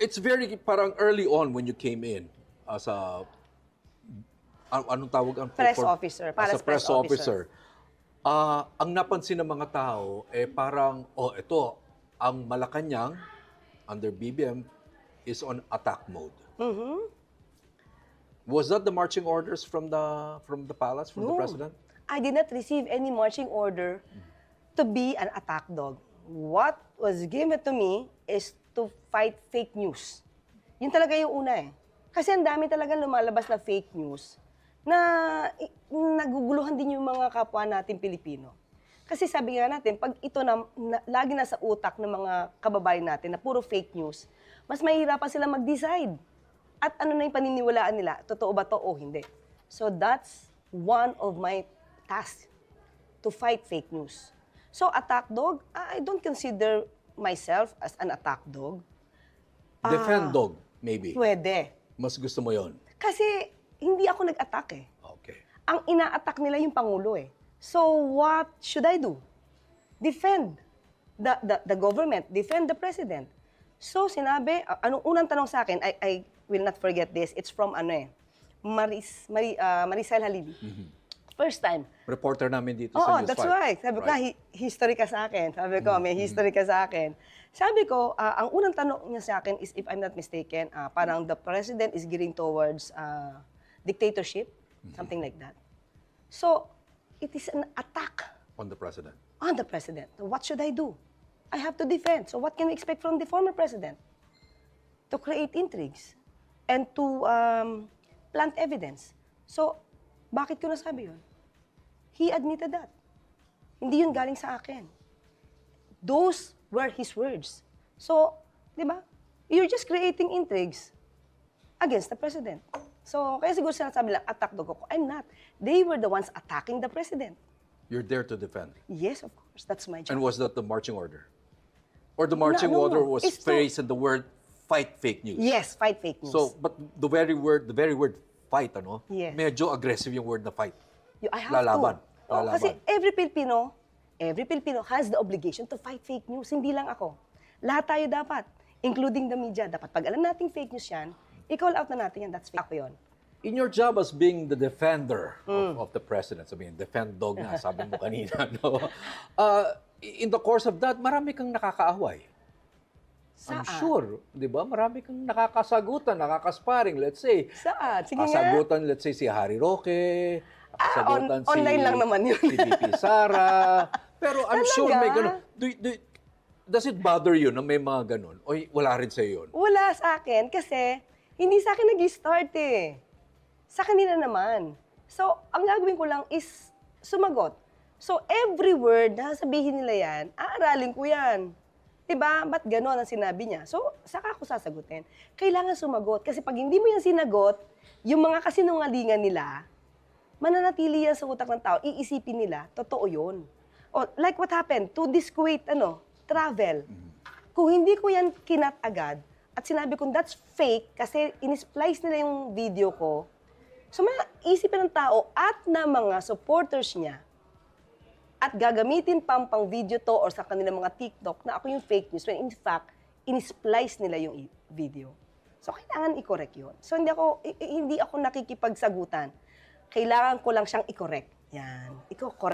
it's very parang early on when you came in as a anong tawag ang Press officer, para as a sa press press officer. officer. Ang napansin ng mga tao parang ito ang Malacanang under BBM is on attack mode. Was that the marching orders from the palace, from the president? I did not receive any marching order to be an attack dog. What was given to me is to fight fake news. Yun talaga yung una eh. Kasi ang dami talaga lumalabas na fake news na naguguluhan din yung mga kapwa natin Pilipino. Kasi sabi nga natin, pag ito lagi nasa utak ng mga kababayan natin na puro fake news, mas mahihirapan sila mag-decide. At ano na yung paniniwalaan nila, totoo ba to o hindi. So that's one of my tasks, to fight fake news. So attack dog, I don't consider myself as an attack dog. Defend dog, maybe. Pwede. Mas gusto mo yon. Kasi hindi ako nag-attack eh. Okay. Ang ina-attack nila yung Pangulo eh. So what should I do? Defend the government, defend the president. So sinabi, anong unang tanong sa akin, I will not forget this, it's from Maricel Halili. First time. Reporter namin dito sa Oo, News that's 5. right. Sabi ko, history ka sa akin. Sabi ko, may history ka sa akin. Sabi ko, ang unang tanong niya sa akin is, if I'm not mistaken, parang the president is gearing towards dictatorship, something like that. So, it is an attack On the president. on the president. So what should I do? I have to defend. So what can we expect from the former president? To create intrigues and to plant evidence. So, bakit ko nasabi yun? He admitted that. Hindi yun galing sa akin. Those were his words. So, di ba? You're just creating intrigues against the president. So, kaya siguro sinasabi lang, attack dog ako. I'm not. They were the ones attacking the president. You're there to defend. Yes, of course. That's my job. And was that the marching order? Or the marching order was It's phrased in the word fight fake news? Yes, fight fake news. So, but the very word fight, Yes. medyo aggressive yung word na fight. I have Lalaban. to. Oh, Lalaban. kasi every Filipino has the obligation to fight fake news. Hindi lang ako. Lahat tayo dapat, including the media, dapat pag alam nating fake news yan, i-call out na natin yan, that's fake. Ako yun. In your job as being the defender of the president, sabihin, defend dog nga, sabi mo kanina, no? In the course of that, marami kang nakakaaway. I'm Saan? sure, di ba? Marami kang nakakasagutan, nakakasparing, let's say. Saan? Sige nga. Kasagutan, let's say, si Harry Roque. Kasagutan online lang naman yun. Si VP Sara. Pero I'm sure may Talaga? ganun. Does it bother you na may mga ganun? O wala rin sa'yo yun? Wala sa akin kasi hindi sa akin nag-start eh. Sa kanila naman. So, ang gagawin ko lang is sumagot. So, every word na sabihin nila yan, aaralin ko yan. Diba? Ba't gano'n ang sinabi niya? So, saka ako sasagutin. Kailangan sumagot. Kasi pag hindi mo yan sinagot, yung mga kasinungalingan nila, mananatili yan sa utak ng tao, iisipin nila, totoo yun. O, like what happened to this Kuwait, travel. Kung hindi ko yan kinat agad, at sinabi kong that's fake, kasi in-splice nila yung video ko, so maisipin ng tao at na mga supporters niya, at gagamitin pang video to or sa kanilang mga TikTok na ako yung fake news, when in fact, in-splice nila yung video. So, kailangan i-correct yun. So, hindi ako nakikipagsagutan. Kailangan ko lang siyang i-correct. Yan. Ikaw, correct.